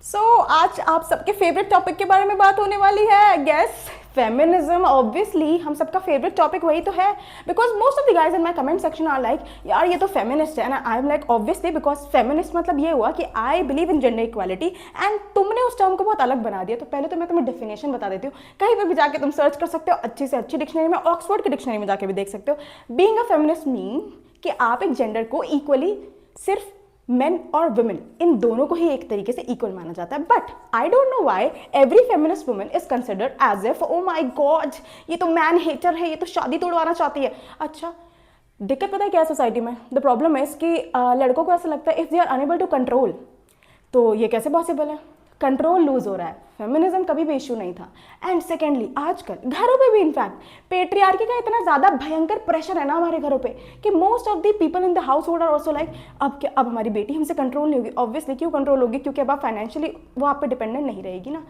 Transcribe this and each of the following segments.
आज आप सबके फेवरेट टॉपिक के बारे में बात होने वाली है। Guess feminism. ऑब्वियसली हम सबका फेवरेट टॉपिक वही तो है, because most of the guys in my comment section are like यार ये तो फेमिनिस्ट है ना। I am like obviously, because feminist मतलब ये हुआ कि I believe in gender equality, and तुमने उस टर्म को बहुत अलग बना दिया। तो पहले तो मैं तुम्हें डेफिनेशन बता देती हूँ, कहीं पर भी जाके तुम सर्च कर सकते हो, अच्छी से अच्छी डिक्शनरी में, ऑक्सफोर्ड की डिक्शनरी में जाके भी देख सकते हो। बीइंग अ फेमिनिस्ट मीन कि आप एक जेंडर को इक्वली सिर्फ मेन और वुमेन इन दोनों को ही एक तरीके से इक्वल माना जाता है। But I don't know why every feminist women is considered as if oh my god ये तो मैन हेटर है, ये तो शादी तोड़वाना चाहती है। अच्छा, दिक्कत पता है क्या है सोसाइटी में? द प्रॉब्लम इज कि लड़कों को ऐसा लगता है if they are unable to control, तो ये कैसे पॉसिबल है? कंट्रोल लूज हो रहा है। फेमिनिज्म कभी भी इशू नहीं था। एंड सेकेंडली आजकल घरों पे भी इनफैक्ट पेट्रियार्की का इतना ज्यादा भयंकर प्रेशर है ना हमारे घरों पे कि most of the people in the household are also like अब क्या, अब हमारी बेटी हमसे कंट्रोल नहीं होगी। ऑब्वियसली क्यों कंट्रोल होगी? क्योंकि अब आप फाइनेंशियली वो आप पे डिपेंडेंट नहीं रहेगी ना।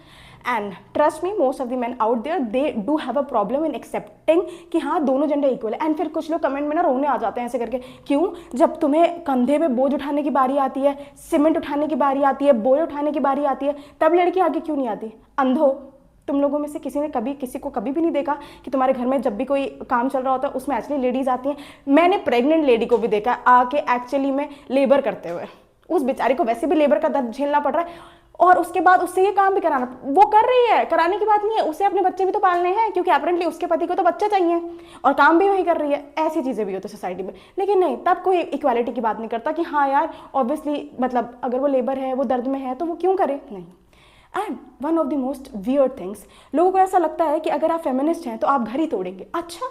And trust me, most of the man out there they do have a problem in accepting कि हाँ दोनों जेंडर इक्वल है। एंड फिर कुछ लोग कमेंट में ना रोने आ जाते हैं ऐसे करके, क्यों? जब तुम्हें कंधे पे बोझ उठाने की बारी आती है, सीमेंट उठाने की बारी आती है, बोरे उठाने की बारी आती है, तब लड़की आगे क्यों नहीं आती? अंधो, तुम लोगों में से किसी ने कभी किसी को कभी भी नहीं देखा कि तुम्हारे घर में जब भी कोई काम चल रहा होता है उसमें एक्चुअली लेडीज आती हैं? मैंने प्रेग्नेंट लेडी को भी देखा आके एक्चुअली में लेबर करते हुए। उस बेचारी को वैसे भी लेबर का दर्द झेलना पड़ रहा है और उसके बाद उससे ये काम भी कराना वो कर रही है। कराने की बात नहीं है, उसे अपने बच्चे भी तो पालने हैं क्योंकि अपेरेंटली उसके पति को तो बच्चे चाहिए और काम भी वही कर रही है। ऐसी चीज़ें भी होती है सोसाइटी में। लेकिन नहीं, तब कोई इक्वालिटी की बात नहीं करता कि हाँ यार ऑब्वियसली मतलब अगर वो लेबर है, वो दर्द में है तो वो क्यों करे। नहीं। And one of the most weird things, लोगों को ऐसा लगता है कि अगर आप फेमिनिस्ट हैं तो आप घर ही तोड़ेंगे। अच्छा,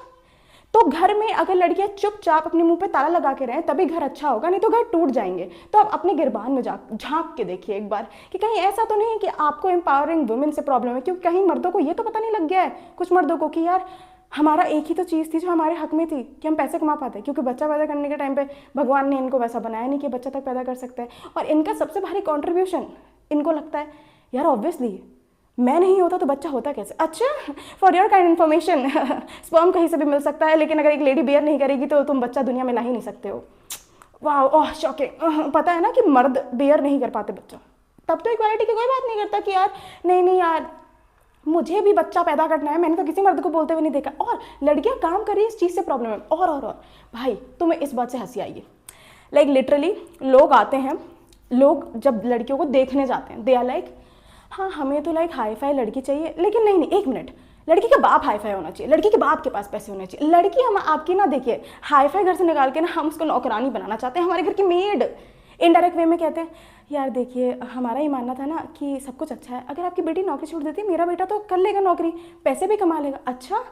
तो घर में अगर लड़कियां चुपचाप अपने मुंह पे ताला लगा के रहें तभी घर अच्छा होगा, नहीं तो घर टूट जाएंगे। तो आप अपने गिरबान में झांक के देखिए एक बार कि कहीं ऐसा तो नहीं है कि आपको एम्पावरिंग वुमेन से प्रॉब्लम है। क्योंकि कहीं मर्दों को ये तो पता नहीं लग गया है, कुछ मर्दों को, कि यार हमारा एक ही तो चीज़ थी जो हमारे हक में थी कि हम पैसे कमा पाते, क्योंकि बच्चा पैदा करने के टाइम पे भगवान ने इनको वैसा बनाया नहीं कि बच्चा तक पैदा कर सकते हैं। और इनका सबसे भारी कॉन्ट्रीब्यूशन, इनको लगता है यार ऑब्वियसली मैं नहीं होता तो बच्चा होता कैसे। अच्छा, for your kind information sperm कहीं से भी मिल सकता है, लेकिन अगर एक लेडी बेयर नहीं करेगी तो तुम बच्चा दुनिया में ला ही नहीं सकते हो। वाह, ओह शॉकिंग। पता है ना कि मर्द बेयर नहीं कर पाते बच्चा, तब तो इक्वालिटी की कोई बात नहीं करता कि यार नहीं नहीं यार मुझे भी बच्चा पैदा करना है। मैंने तो किसी मर्द को बोलते हुए नहीं देखा। और लड़कियां काम कर रही है, इस चीज़ से प्रॉब्लम है। और भाई तुम्हें इस बात से हंसी आएगी, लाइक लिटरली लोग आते हैं, लोग जब लड़कियों को देखने जाते हैं दे आर लाइक हाँ हमें तो लाइक हाई फाई लड़की चाहिए। लेकिन नहीं नहीं, एक मिनट, लड़की का बाप हाई फाई होना चाहिए, लड़की के बाप के पास पैसे होने चाहिए। लड़की हम आपकी ना देखिए हाई फाई घर से निकाल के ना हम उसको नौकरानी बनाना चाहते हैं, हमारे घर की मेड। इनडायरेक्ट वे में कहते हैं यार देखिए हमारा ही मानना था ना कि सब कुछ अच्छा है, अगर आपकी बेटी नौकरी छोड़ देती मेरा बेटा तो कर लेगा नौकरी, पैसे भी कमा लेगा। अच्छा,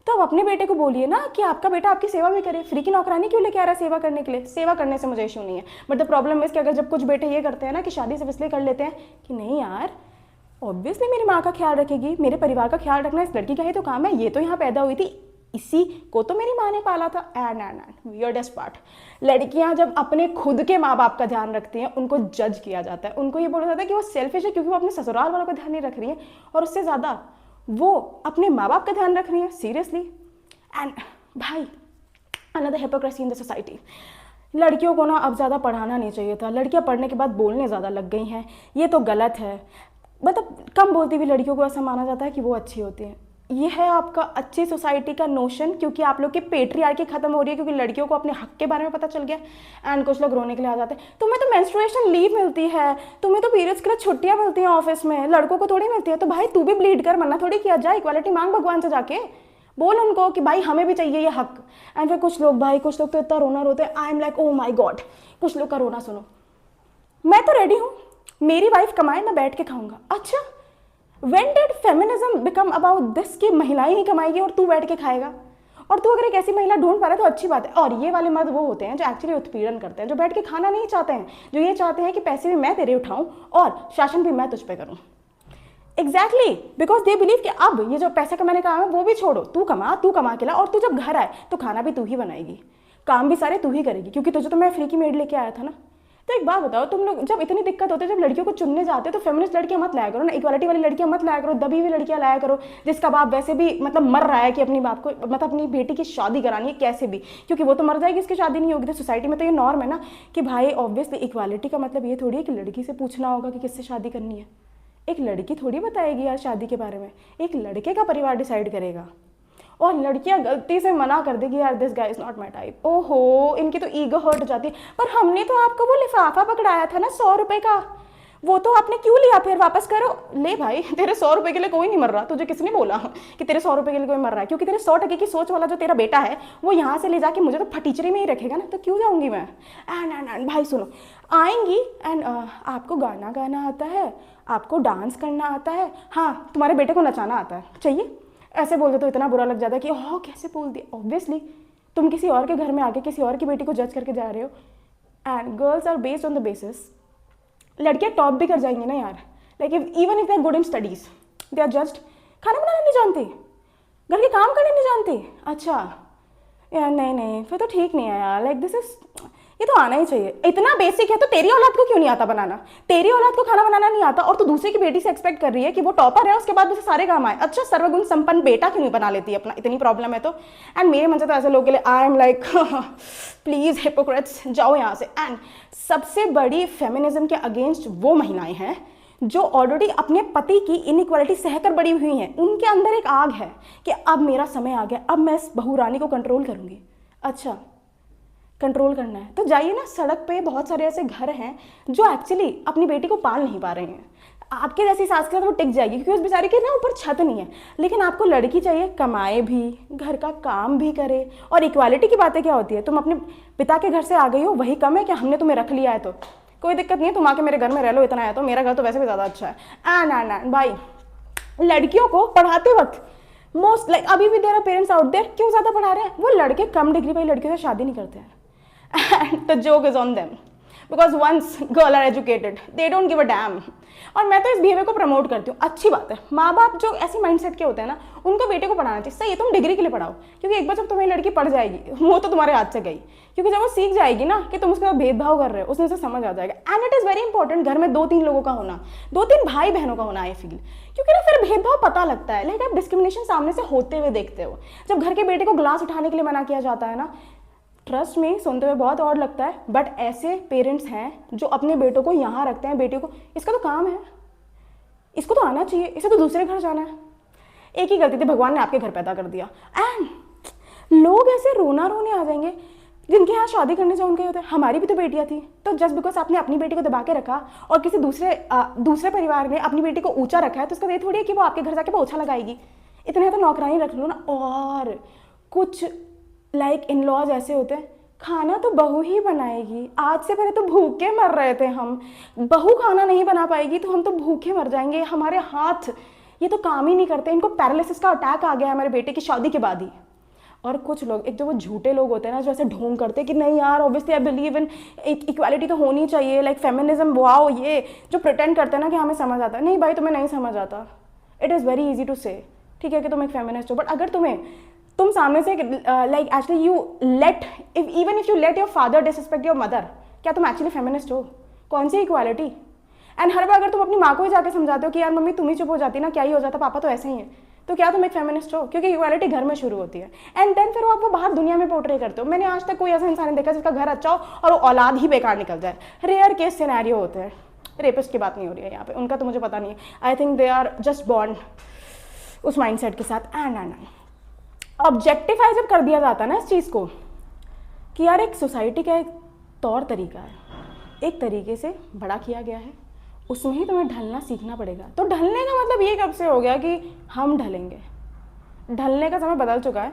तो आप अपने बेटे को बोलिए ना कि आपका बेटा आपकी सेवा भी करे। फ्री की नौकरानी क्यों लेके आ रहा है सेवा करने के लिए? सेवा करने से मुझे इशू नहीं है, बट द प्रॉब्लम इज कि अगर जब कुछ बेटे ये करते हैं ना कि शादी से इसलिए कर लेते हैं कि नहीं यार ऑब्वियसली मेरी माँ का ख्याल रखेगी, मेरे परिवार का ख्याल रखना इस लड़की का ही तो काम है, ये तो यहाँ पैदा हुई थी, इसी को तो मेरी माँ ने पाला था। एंड वियर्डेस्ट पार्ट, लड़कियां जब अपने खुद के माँ बाप का ध्यान रखती हैं उनको जज किया जाता है, उनको ये बोला जाता है कि वो सेल्फिश है क्योंकि वो अपने ससुराल वालों का ध्यान नहीं रख रही है, और उससे ज़्यादा वो अपने माँ बाप का ध्यान रख रही है। सीरियसली। एंड भाई another hypocrisy in the society, लड़कियों को ना अब ज़्यादा पढ़ाना नहीं चाहिए था, लड़कियां पढ़ने के बाद बोलने ज़्यादा लग गई हैं, ये तो गलत है। मतलब कम बोलती हुई लड़कियों को ऐसा माना जाता है कि वो अच्छी होती हैं। ये है आपका अच्छी सोसाइटी का नोशन, क्योंकि आप लोग की पेट्रियार्की खत्म हो रही है, क्योंकि लड़कियों को अपने हक के बारे में पता चल गया। एंड कुछ लोग रोने के लिए आ जाते हैं, तुम्हें तो मेंस्ट्रुएशन लीव मिलती है, तुम्हें तो पीरियड्स के लिए छुट्टियां मिलती हैं ऑफिस में, लड़कों को थोड़ी मिलती है। तो भाई तू भी ब्लीड कर, मना थोड़ी किया जाए, इक्वालिटी मांग भगवान से जाके, बोल उनको कि भाई हमें भी चाहिए ये हक। एंड फिर कुछ लोग तो इतना रोना रोते हैं, आई am like oh my God. कुछ लोग का रोना सुनो, मैं तो रेडी हूँ, मेरी वाइफ कमाए मैं बैठ के खाऊंगा। अच्छा, when did feminism become about this कि महिलाएं ही कमाएगी और तू बैठ के खाएगा? और तू अगर एक ऐसी महिला ढूंढ पा रहा है तो अच्छी बात है। और ये वाले मर्द वो होते हैं जो एक्चुअली उत्पीड़न करते हैं, जो बैठ के खाना नहीं चाहते हैं, जो ये चाहते हैं कि पैसे भी मैं तेरे उठाऊं और शासन भी मैं तुझ पे करूं। एग्जैक्टली, बिकॉज दे बिलीव कि अब ये जो पैसे कमाने का काम है वो भी छोड़ो, तू कमा के ला, और तू जब घर आए तो खाना भी तू ही बनाएगी, काम भी सारे तू ही करेगी, क्योंकि तुझे तो मैं फ्री की मेड लेके आया था ना। तो एक बात बताओ, तुम लोग जब इतनी दिक्कत होती है, जब लड़कियों को चुनने जाते हो, तो फेमिनिस्ट लड़कियां मत लाया करो ना, इक्वालिटी वाली लड़कियां मत लाया करो, दबी हुई लड़कियां लाया करो, जिसका बाप वैसे भी मतलब मर रहा है कि अपनी बाप को मतलब अपनी बेटी की शादी करानी है कैसे भी, क्योंकि वो तो मर जाएगी, इसकी शादी नहीं होगी। तो सोसाइटी में तो ये नॉर्म है ना कि भाई ऑब्वियसली इक्वालिटी का मतलब ये थोड़ी है कि लड़की से पूछना होगा कि किससे शादी करनी है। एक लड़की थोड़ी बताएगी यार शादी के बारे में, एक लड़के का परिवार डिसाइड करेगा। और लड़कियां गलती से मना कर देगी यार this guy is not my type, ओहो इनकी तो ईगो हर्ट हो जाती है। पर हमने तो आपको वो लिफाफा पकड़ाया था ना 100 रुपए का, वो तो आपने क्यों लिया, फिर वापस करो। ले भाई, तेरे 100 रुपए के लिए कोई नहीं मर रहा, तुझे किसने बोला कि तेरे 100 रुपए के लिए कोई मर रहा है? क्योंकि तेरे 100 टके की सोच वाला जो तेरा बेटा है वो यहाँ से ले जाके मुझे तो फटीचरी में ही रखेगा ना, तो क्यों जाऊंगी मैं। एंड भाई सुनो, आएंगी एंड आपको गाना गाना आता है, आपको डांस करना आता है, हाँ तुम्हारे बेटे को नचाना आता है, चाहिए ऐसे बोल दे तो इतना बुरा लग जाता है कि ओह कैसे बोल दिया। ऑब्वियसली तुम किसी और के घर में आके किसी और की बेटी को जज करके जा रहे हो। And girls are based on the basis, लड़कियां टॉप भी कर जाएंगी ना यार, like even if they are good in studies, they are just खाना बनाना नहीं जानती, घर के काम करने नहीं जानती, अच्छा यार नहीं फिर तो ठीक नहीं है यार, लाइक दिस इज, ये तो आना ही चाहिए। इतना बेसिक है तो तेरी औलाद को क्यों नहीं आता बनाना, तेरी औलाद को खाना बनाना नहीं आता और तू दूसरे की बेटी से एक्सपेक्ट कर रही है कि वो टॉपर है उसके बाद उसे सारे काम आए। अच्छा सर्वगुण संपन्न बेटा क्यों नहीं बना लेती है अपना, इतनी प्रॉब्लम है तो। एंड मेरे मन से तो ऐसे लोगों के लिए आई एम लाइक प्लीज हिपोक्रेट्स जाओ यहाँ से। एंड सबसे बड़ी फेमिनिज्म के अगेंस्ट वो महिलाएं हैं जो ऑलरेडी अपने पति की इनइक्वालिटी सहकर बड़ी हुई हैं, उनके अंदर एक आग है कि अब मेरा समय आ गया, अब मैं इस बहू रानी को कंट्रोल करूंगी। अच्छा कंट्रोल करना है तो जाइए ना, सड़क पे बहुत सारे ऐसे घर हैं जो एक्चुअली अपनी बेटी को पाल नहीं पा रहे हैं। आपके जैसी सास के साथ वो टिक जाएगी क्योंकि उस बेचारी के ना ऊपर छत नहीं है, लेकिन आपको लड़की चाहिए कमाए भी, घर का काम भी करे। और इक्वालिटी की बातें क्या होती है, तुम अपने पिता के घर से आ गई हो वही कम है क्या, हमने तुम्हें रख लिया है तो कोई दिक्कत नहीं है, तुम आके मेरे घर में रह लो, इतना है तो मेरा घर तो वैसे भी ज़्यादा अच्छा है। एंड भाई लड़कियों को पढ़ाते वक्त मोस्ट लाइक अभी भी there are parents out there, क्यों ज़्यादा पढ़ा रहे हैं, वो लड़के कम डिग्री वाली लड़कियों से शादी नहीं करते हैं। And the joke is on them because once girl are educated they don't give a damn। और मैं तो इस बिहेवियर को प्रमोट करती हूँ, अच्छी बात है। माँ बाप जो ऐसी माइंडसेट के होते हैं ना उनको बेटे को पढ़ाना चाहिए, सही है तुम डिग्री के लिए पढ़ाओ, क्योंकि एक बार जब तुम्हें लड़की पढ़ जाएगी वो तो तुम्हारे हाथ से गई, क्योंकि जब वो सीख जाएगी ना कि तुम उसके साथ भेदभाव कर रहे हो उसमें से समझ आ जाएगा। And it is very important घर में 2-3 लोगों का होना, 2-3 भाई बहनों का होना आई फील, क्योंकि ना फिर भेदभाव पता लगता है। लाइक आप डिस्क्रिमिनेशन सामने से होते हुए देखते हो, जब घर के बेटे को ग्लास उठाने के लिए मना किया जाता है ना, ट्रस्ट में सुनते हुए बहुत और लगता है, बट ऐसे पेरेंट्स हैं जो अपने बेटों को यहाँ रखते हैं, बेटियों को इसका तो काम है, इसको तो आना चाहिए, इसे तो दूसरे घर जाना है। एक ही गलती थी, भगवान ने आपके घर पैदा कर दिया। एंड लोग ऐसे रोना रोने आ जाएंगे जिनके यहाँ शादी करने से उनके होते हैं, हमारी भी तो बेटियाँ थी, तो जस्ट बिकॉज आपने अपनी बेटी को दबा के रखा और किसी दूसरे परिवार ने अपनी बेटी को ऊंचा रखा है तो उसका ये थोड़ी है कि वो आपके घर जाके पोछा लगाएगी। इतने तो नौकरानी रख लो ना। और कुछ लाइक इन लॉज ऐसे होते हैं, खाना तो बहू ही बनाएगी, आज से पहले तो भूखे मर रहे थे हम, बहू खाना नहीं बना पाएगी तो हम तो भूखे मर जाएंगे, हमारे हाथ ये तो काम ही नहीं करते, इनको पैरालिसिस का अटैक आ गया है हमारे बेटे की शादी के बाद ही। और कुछ लोग, एक जो वो झूठे लोग होते हैं ना जो ऐसे ढोंग करते हैं कि नहीं यार obviously I believe in equality तो होनी चाहिए, लाइक फेमिनिज्म, वाओ, ये जो प्रिटेंड करते हैं ना कि हमें समझ आता है। नहीं भाई तुम्हें नहीं समझ आता, it is very easy to say, ठीक है कि तुम एक फेमिनिस्ट हो, बट अगर तुम सामने से like actually you let even if you let your father disrespect your mother, क्या तुम एक्चुअली फेमिनिस्ट हो? कौन सी इक्वालिटी? एंड हर बार अगर तुम अपनी माँ को ही जाके समझाते हो कि यार मम्मी तुम ही चुप हो जाती ना, क्या ही हो जाता, पापा तो ऐसे ही है, तो क्या तुम एक फेमिनिस्ट हो? क्योंकि इक्वालिटी घर में शुरू होती है एंड देन फिर आप वो बाहर दुनिया में पोर्ट्रे करते हो। मैंने आज तक कोई ऐसा इंसान नहीं देखा जिसका घर अच्छा हो और वो औलाद ही बेकार निकल जाए। रेयर केस सिनेरियो होते हैं, रेपिस्ट की बात नहीं हो रही है यहाँ पे, उनका तो मुझे पता नहीं है, I think they are just born उस माइंडसेट के साथ। एंड ऑब्जेक्टिफाई जब कर दिया जाता है ना इस चीज़ को कि यार एक सोसाइटी का एक तौर तरीका है, एक तरीके से बड़ा किया गया है, उसमें ही तुम्हें ढलना सीखना पड़ेगा। तो ढलने का मतलब ये कब से हो गया कि हम ढलेंगे? ढलने का समय बदल चुका है।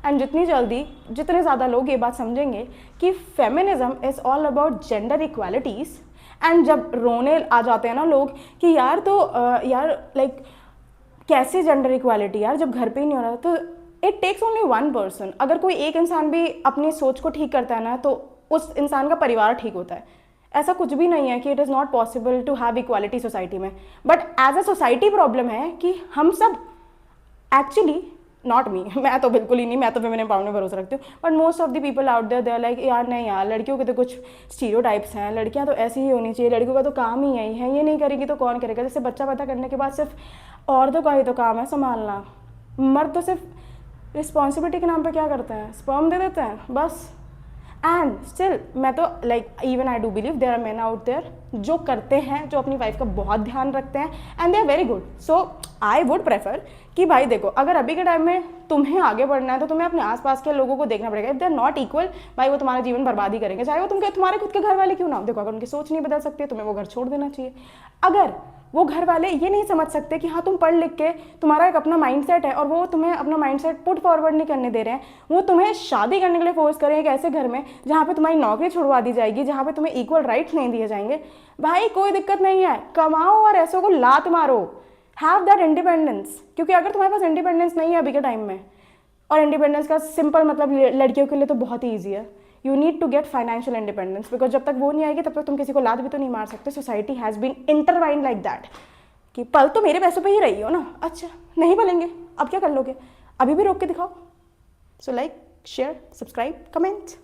एंड जितनी जल्दी जितने ज़्यादा लोग ये बात समझेंगे कि feminism is all about gender equalities, and जब रोने आ जाते हैं ना लोग कि यार तो यार लाइक कैसे जेंडर इक्वालिटी यार जब घर पे ही नहीं हो रहा, तो it takes only one person. अगर कोई एक इंसान भी अपनी सोच को ठीक करता है ना तो उस इंसान का परिवार ठीक होता है। ऐसा कुछ भी नहीं है कि it is not possible to have equality society में, but as a society problem है कि हम सब एक्चुअली नॉट मी मैं तो बिल्कुल ही नहीं, मैं तो फेमिनिन एम्पावरमेंट में भरोसा रखती हूँ, but most of the people out there they are like यार नहीं यार लड़कियों के तो कुछ स्टीरियोटाइप्स हैं, लड़कियाँ तो ऐसी ही होनी चाहिए, लड़कियों का तो काम ही यही है, ये नहीं करेगी तो कौन करेगा। जैसे बच्चा पैदा करने के बाद सिर्फ औरतों का ही तो काम है संभालना, मर्द तो सिर्फ रिस्पॉन्सिबिलिटी के नाम पे क्या करते हैं, स्पर्म दे देते हैं बस। एंड स्टिल मैं तो like even I do believe there are men out there जो करते हैं, जो अपनी वाइफ का बहुत ध्यान रखते हैं and they are very good. So I would prefer कि भाई देखो अगर अभी के टाइम में तुम्हें आगे बढ़ना है तो तुम्हें अपने आसपास के लोगों को देखना पड़ेगा। If they are not equal भाई वो तुम्हारा जीवन बर्बाद ही करेंगे, चाहे वो तुम्हारे खुद के घर वाले क्यों ना हो। देखो अगर उनकी सोच नहीं बदल सकती है तुम्हें वो घर छोड़ देना चाहिए। अगर वो घर वाले ये नहीं समझ सकते कि हाँ तुम पढ़ लिख के तुम्हारा एक अपना माइंडसेट है और वो तुम्हें अपना माइंडसेट पुट फॉरवर्ड नहीं करने दे रहे हैं, वो तुम्हें शादी करने के लिए फोर्स करें एक ऐसे घर में जहाँ पे तुम्हारी नौकरी छुड़वा दी जाएगी, जहाँ पे तुम्हें इक्वल राइट्स नहीं दिए जाएंगे, भाई कोई दिक्कत नहीं है, कमाओ और ऐसों को लात मारो, हैव दैट इंडिपेंडेंस। क्योंकि अगर तुम्हारे पास इंडिपेंडेंस नहीं है अभी के टाइम में, और इंडिपेंडेंस का सिंपल मतलब लड़कियों के लिए तो बहुत ही ईजी है, you need to get financial independence, because जब तक वो नहीं आएगी तब तक तुम किसी को लात भी तो नहीं मार सकते। Society has been intertwined like that कि पल तो मेरे पैसों पे ही रही हो ना, अच्छा नहीं पलेंगे अब क्या कर लोगे, अभी भी रोक के दिखाओ। So like share subscribe comment.